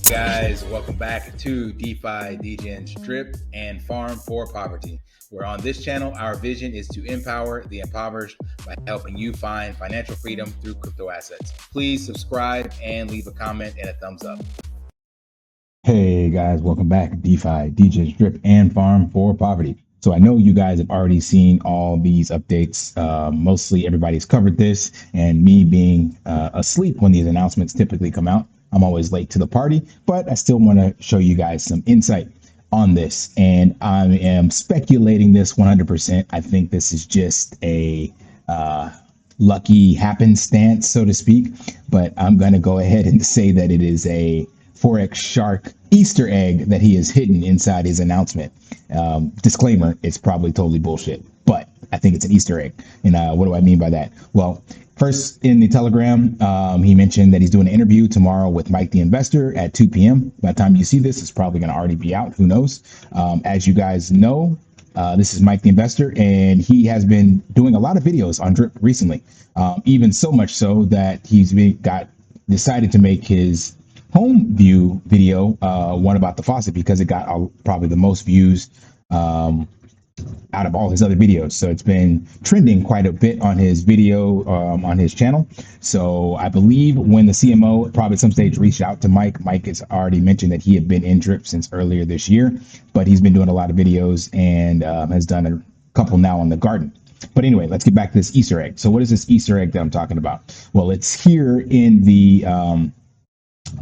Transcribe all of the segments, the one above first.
Guys, welcome back to DeFi, degens, drip, and farm for poverty. Where on this channel, our vision is to empower the impoverished by helping you find financial freedom through crypto assets. Please subscribe and leave a comment and a thumbs up. Hey guys, welcome back. DeFi, degens, drip, and farm for poverty. So I know you guys have already seen all these updates. Mostly everybody's covered this, and me being asleep when these announcements typically come out, I'm always late to the party, but I still want to show you guys some insight on this. And I am speculating this 100%. I think this is just a lucky happenstance, so to speak, but I'm going to go ahead and say that it is a Forex Shark Easter egg that he has hidden inside his announcement. Disclaimer, it's probably totally bullshit, but I think it's an Easter egg. And what do I mean by that? Well, first in the Telegram, he mentioned that he's doing an interview tomorrow with Mike the Investor at 2 p.m. By the time you see this, it's probably going to already be out. Who knows? As you guys know, this is Mike the Investor, and he has been doing a lot of videos on Drip recently, even so much so that he's decided to make his home view video one about the faucet because it got probably the most views out of all his other videos. So it's been trending quite a bit on his video on his channel. So I believe when the CMO probably at some stage reached out to Mike has already mentioned that he had been in Drip since earlier this year, but he's been doing a lot of videos and has done a couple now on the garden. But anyway, let's get back to this Easter egg. So what is this Easter egg that I'm talking about? Well, it's here in the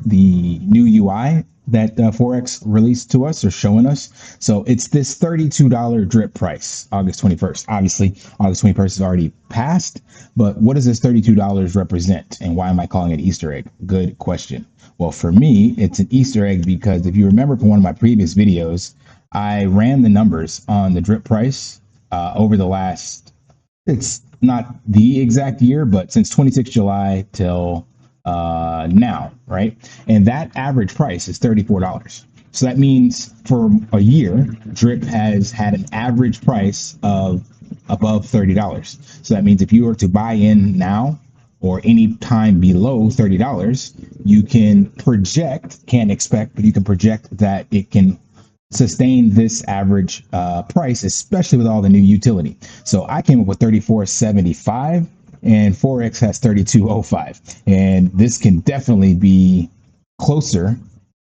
new UI that Forex released to us or showing us. So it's this $32 drip price, August 21st. Obviously, August 21st is already passed, but what does this $32 represent? And why am I calling it Easter egg? Good question. Well, for me, it's an Easter egg because if you remember from one of my previous videos, I ran the numbers on the drip price over the last, it's not the exact year, but since 26 July till now, right? And that average price is $34. So that means for a year, Drip has had an average price of above $30. So that means if you were to buy in now or any time below $30, you can project, can't expect, but you can project that it can sustain this average price, especially with all the new utility. So I came up with $34.75. And Forex has 32.05, and this can definitely be closer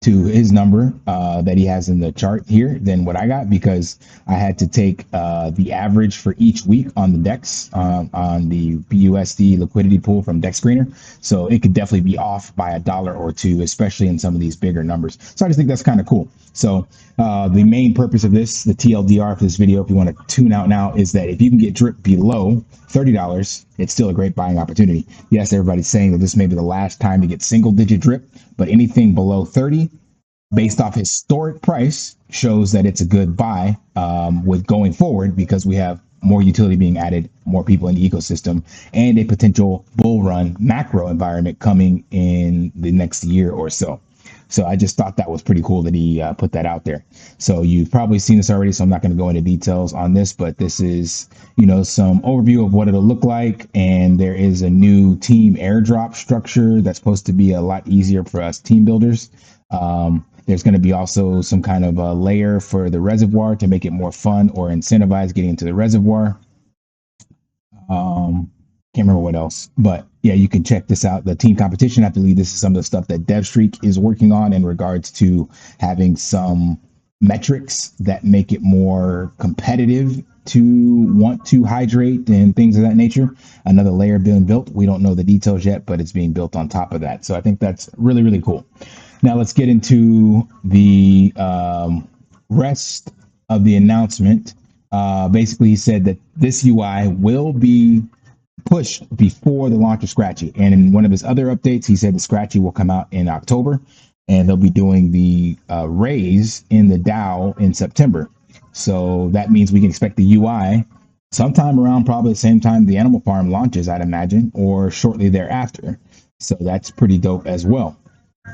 to his number that he has in the chart here than what I got, because I had to take the average for each week on the DEX on the BUSD liquidity pool from DEX Screener. So it could definitely be off by $1 or $2, especially in some of these bigger numbers. So I just think that's kind of cool. So the main purpose of this, the TLDR for this video, if you want to tune out now, is that if you can get Drip below $30, it's still a great buying opportunity. Yes, everybody's saying that this may be the last time to get single-digit Drip, but anything below 30, based off historic price, shows that it's a good buy with going forward, because we have more utility being added, more people in the ecosystem, and a potential bull run macro environment coming in the next year or so. So I just thought that was pretty cool that he put that out there. So you've probably seen this already, so I'm not going to go into details on this, but this is, some overview of what it'll look like. And there is a new team airdrop structure that's supposed to be a lot easier for us team builders. There's going to be also some kind of a layer for the reservoir to make it more fun or incentivize getting into the reservoir. Can't remember what else, but yeah, you can check this out. The team competition, I believe this is some of the stuff that DevStreak is working on in regards to having some metrics that make it more competitive to want to hydrate and things of that nature. Another layer being built. We don't know the details yet, but it's being built on top of that. So I think that's really, really cool. Now let's get into the rest of the announcement. Basically, he said that this UI will be pushed before the launch of Scratchy. And in one of his other updates, he said the Scratchy will come out in October, and they'll be doing the raise in the DAO in September. So that means we can expect the UI sometime around probably the same time the Animal Farm launches, I'd imagine, or shortly thereafter. So that's pretty dope as well.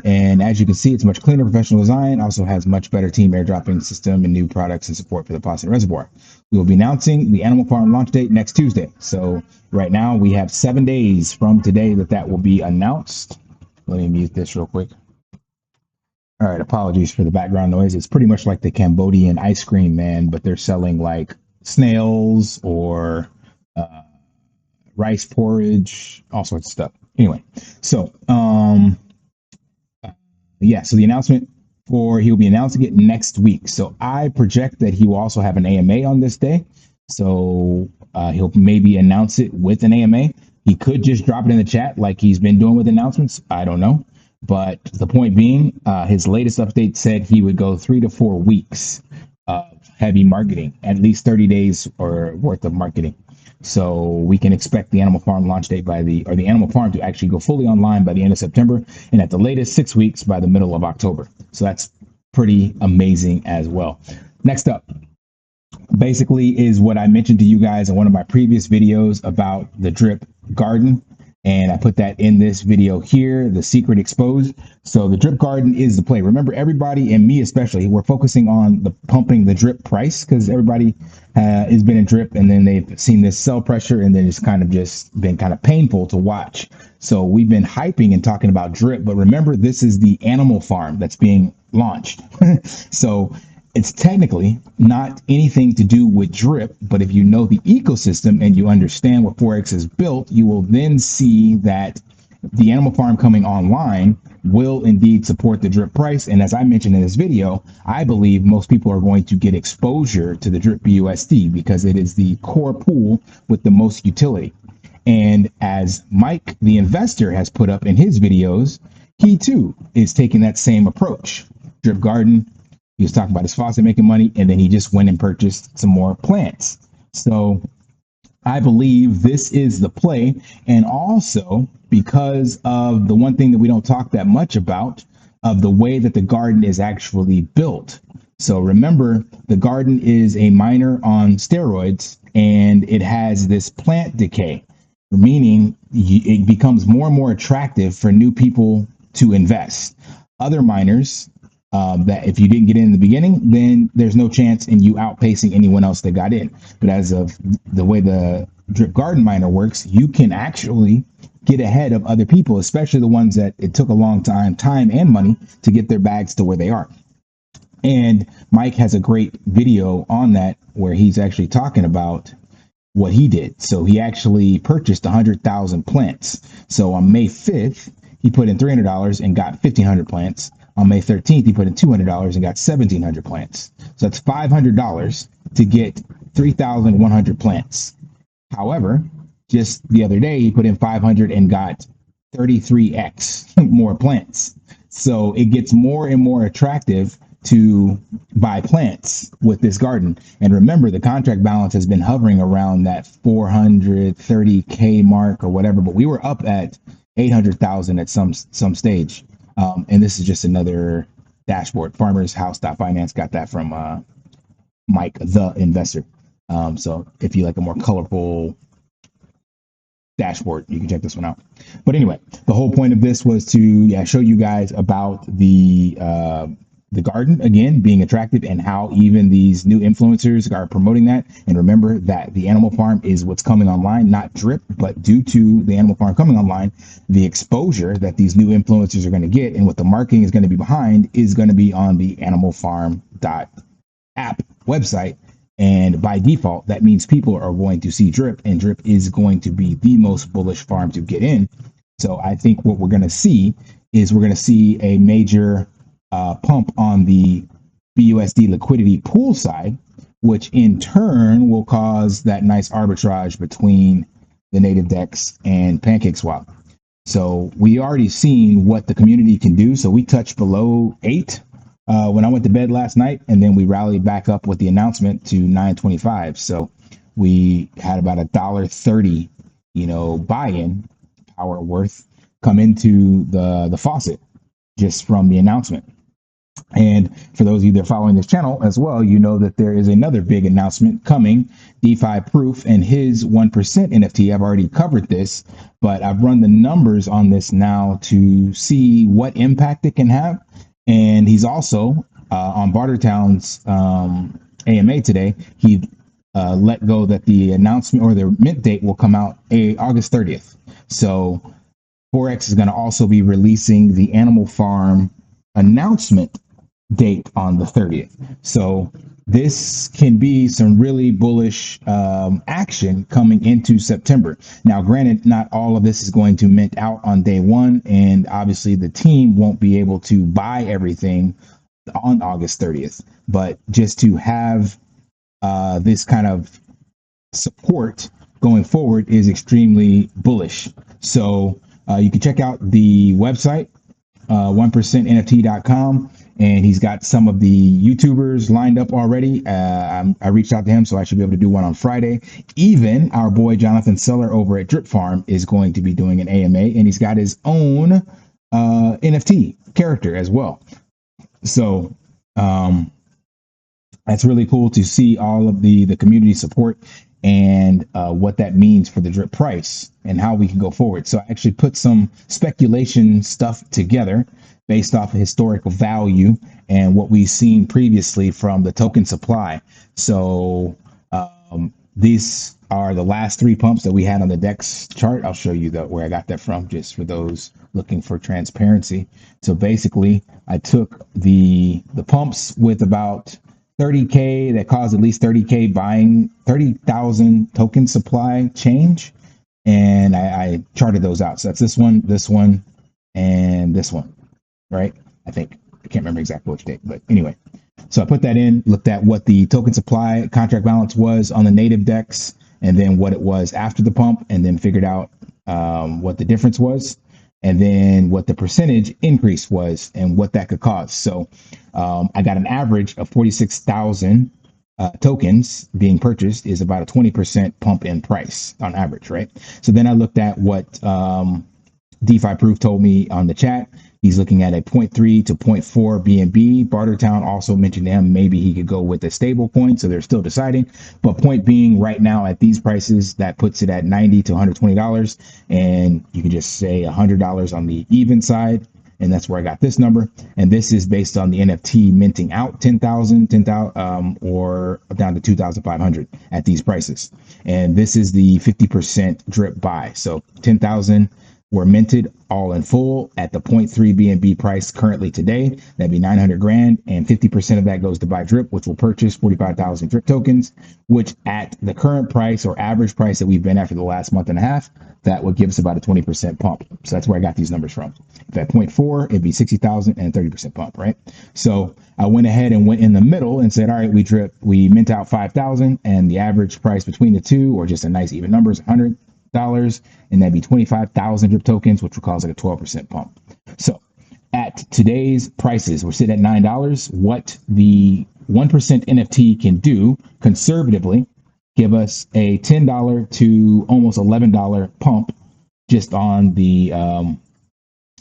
And as you can see, it's much cleaner, professional design, also has much better team airdropping system and new products and support for the Faucet reservoir. We will be announcing the Animal Farm launch date next Tuesday. So right now we have 7 days from today that will be announced. Let me mute this real quick. All right, apologies for the background noise. It's pretty much like the Cambodian ice cream man, but they're selling like snails or uh, rice porridge, all sorts of stuff. Anyway, so yeah, so the announcement for he'll be announcing it next week. So I project that he will also have an AMA on this day. So he'll maybe announce it with an AMA. He could just drop it in the chat like he's been doing with announcements. I don't know. But the point being, his latest update said he would go 3 to 4 weeks of heavy marketing, at least 30 days or worth of marketing. So we can expect the Animal Farm launch date the Animal Farm to actually go fully online by the end of September, and at the latest 6 weeks by the middle of October. So that's pretty amazing as well. Next up, basically is what I mentioned to you guys in one of my previous videos about the drip garden. And I put that in this video here, the secret exposed. So the drip garden is the play. Remember, everybody, and me especially, we're focusing on the pumping the drip price because everybody has been in drip and then they've seen this sell pressure and then it's kind of just been kind of painful to watch. So we've been hyping and talking about drip, but remember, this is the animal farm that's being launched. So it's technically not anything to do with drip, but if you know the ecosystem and you understand what Forex is built, you will then see that the animal farm coming online will indeed support the drip price. And as I mentioned in this video, I believe most people are going to get exposure to the drip BUSD because it is the core pool with the most utility. And as Mike, the investor, has put up in his videos, he too is taking that same approach. Drip garden, he was talking about his faucet making money, and then he just went and purchased some more plants. So I believe this is the play. And also because of the one thing that we don't talk that much about, of the way that the garden is actually built. So remember, the garden is a miner on steroids, and it has this plant decay, meaning it becomes more and more attractive for new people to invest. Other miners, that if you didn't get in the beginning, then there's no chance in you outpacing anyone else that got in. But as of the way the drip garden miner works, you can actually get ahead of other people, especially the ones that it took a long time and money to get their bags to where they are. And Mike has a great video on that where he's actually talking about what he did. So he actually purchased 100,000 plants. So on May 5th, he put in $300 and got 1,500 plants. On May 13th, he put in $200 and got 1,700 plants. So that's $500 to get 3,100 plants. However, just the other day, he put in 500 and got 33x more plants. So it gets more and more attractive to buy plants with this garden. And remember, the contract balance has been hovering around that 430K mark or whatever, but we were up at 800,000 at some stage. And this is just another dashboard. Farmershouse.finance got that from Mike, the investor. So if you like a more colorful dashboard, you can check this one out. But anyway, the whole point of this was to show you guys about the garden again being attractive and how even these new influencers are promoting that. And remember that the animal farm is what's coming online, not drip, but due to the animal farm coming online, the exposure that these new influencers are going to get and what the marketing is going to be behind is going to be on the animalfarm.app website. And by default, that means people are going to see drip, and drip is going to be the most bullish farm to get in. So I think what we're going to see is we're going to see a major pump on the BUSD liquidity pool side, which in turn will cause that nice arbitrage between the native DEX and PancakeSwap. So we already seen what the community can do. So we touched below 8 when I went to bed last night, and then we rallied back up with the announcement to 925. So we had about $1.30, buy-in power worth come into the faucet just from the announcement. And for those of you that are following this channel as well, you know that there is another big announcement coming, DeFi Proof and his 1% NFT. I've already covered this, but I've run the numbers on this now to see what impact it can have. And he's also on Bartertown's AMA today. He let go that the announcement or the mint date will come out August 30th. So Forex is going to also be releasing the Animal Farm announcement date on the 30th. So this can be some really bullish action coming into September. Now, granted, not all of this is going to mint out on day one, and obviously the team won't be able to buy everything on August 30th. But just to have this kind of support going forward is extremely bullish. So you can check out the website, 1%nft.com, and he's got some of the YouTubers lined up already. I reached out to him, so I should be able to do one on Friday. Even our boy Jonathan Seller over at Drip Farm is going to be doing an AMA, and he's got his own NFT character as well. So that's really cool to see all of the community support and what that means for the drip price and how we can go forward. So I actually put some speculation stuff together based off of historical value and what we've seen previously from the token supply. So these are the last three pumps that we had on the DEX chart. I'll show you where I got that from, just for those looking for transparency. So basically, I took the pumps with about 30K that caused at least 30K buying, 30,000 token supply change. And I charted those out. So that's this one, and this one, right? I think. I can't remember exactly which date, but anyway. So I put that in, looked at what the token supply contract balance was on the native DEX, and then what it was after the pump, and then figured out what the difference was, and then what the percentage increase was and what that could cause. So I got an average of 46,000 tokens being purchased is about a 20% pump in price on average, right? So then I looked at what DeFi Proof told me on the chat. He's looking at a 0.3 to 0.4 BNB. Bartertown also mentioned to him maybe he could go with a stable coin, so they're still deciding. But point being, right now at these prices, that puts it at $90 to $120, and you can just say $100 on the even side, and that's where I got this number. And this is based on the NFT minting out 10,000, or down to 2,500 at these prices. And this is the 50% drip buy. So 10,000 were minted all in full at the 0.3 BNB price currently today. That'd be 900 grand, and 50% of that goes to buy drip, which will purchase 45,000 drip tokens, which at the current price or average price that we've been at for the last month and a half, that would give us about a 20% pump. So that's where I got these numbers from. If at 0.4, it'd be 60,000 and 30% pump, right? So I went ahead and went in the middle and said, all right, we mint out 5,000, and the average price between the two, or just a nice even number, is $100, and that'd be 25,000 drip tokens, which will cause like a 12% pump. So at today's prices, we're sitting at $9. What the 1% NFT can do conservatively, give us a $10 to almost $11 pump just on the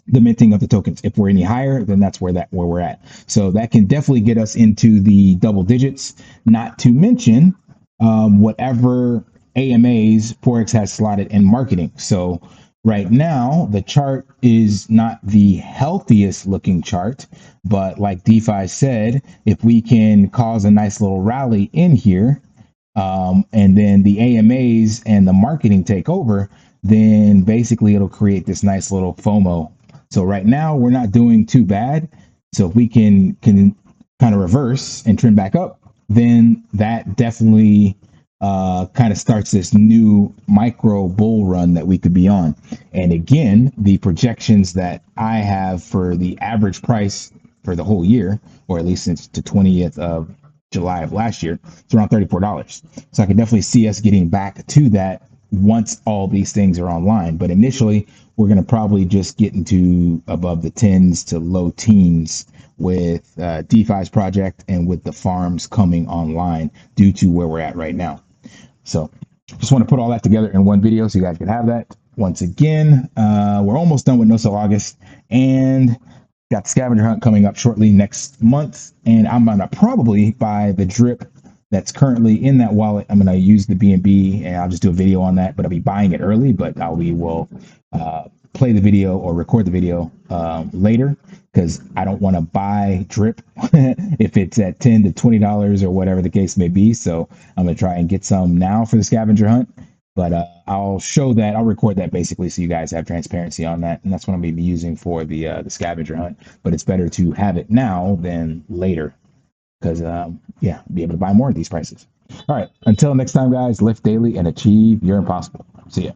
minting of the tokens. If we're any higher, then that's where we're at. So that can definitely get us into the double digits, not to mention whatever AMAs Forex has slotted in marketing. So right now, the chart is not the healthiest looking chart, but like DeFi said, if we can cause a nice little rally in here, and then the AMAs and the marketing take over, then basically it'll create this nice little FOMO. So right now we're not doing too bad. So if we can kind of reverse and trend back up, then that definitely kind of starts this new micro bull run that we could be on. And again, the projections that I have for the average price for the whole year, or at least since the 20th of July of last year, it's around $34. So I can definitely see us getting back to that once all these things are online. But initially, we're going to probably just get into above the tens to low teens with DeFi's project and with the farms coming online due to where we're at right now. So just want to put all that together in one video so you guys can have that. Once again, we're almost done with No Sell August, and Got the scavenger hunt coming up shortly next month, and I'm gonna probably buy the drip that's currently in that wallet. I'm gonna use the BNB, and I'll just do a video on that. But I'll be buying it early, but we will play the video or record the video later because I don't want to buy drip if it's at $10 to $20 or whatever the case may be. So I'm gonna try and get some now for the scavenger hunt. But I'll show that. I'll record that basically so you guys have transparency on that, and that's what I'm going to be using for the scavenger hunt. But it's better to have it now than later because yeah, be able to buy more at these prices. All right, until next time, guys. Lift daily and achieve your impossible. See ya.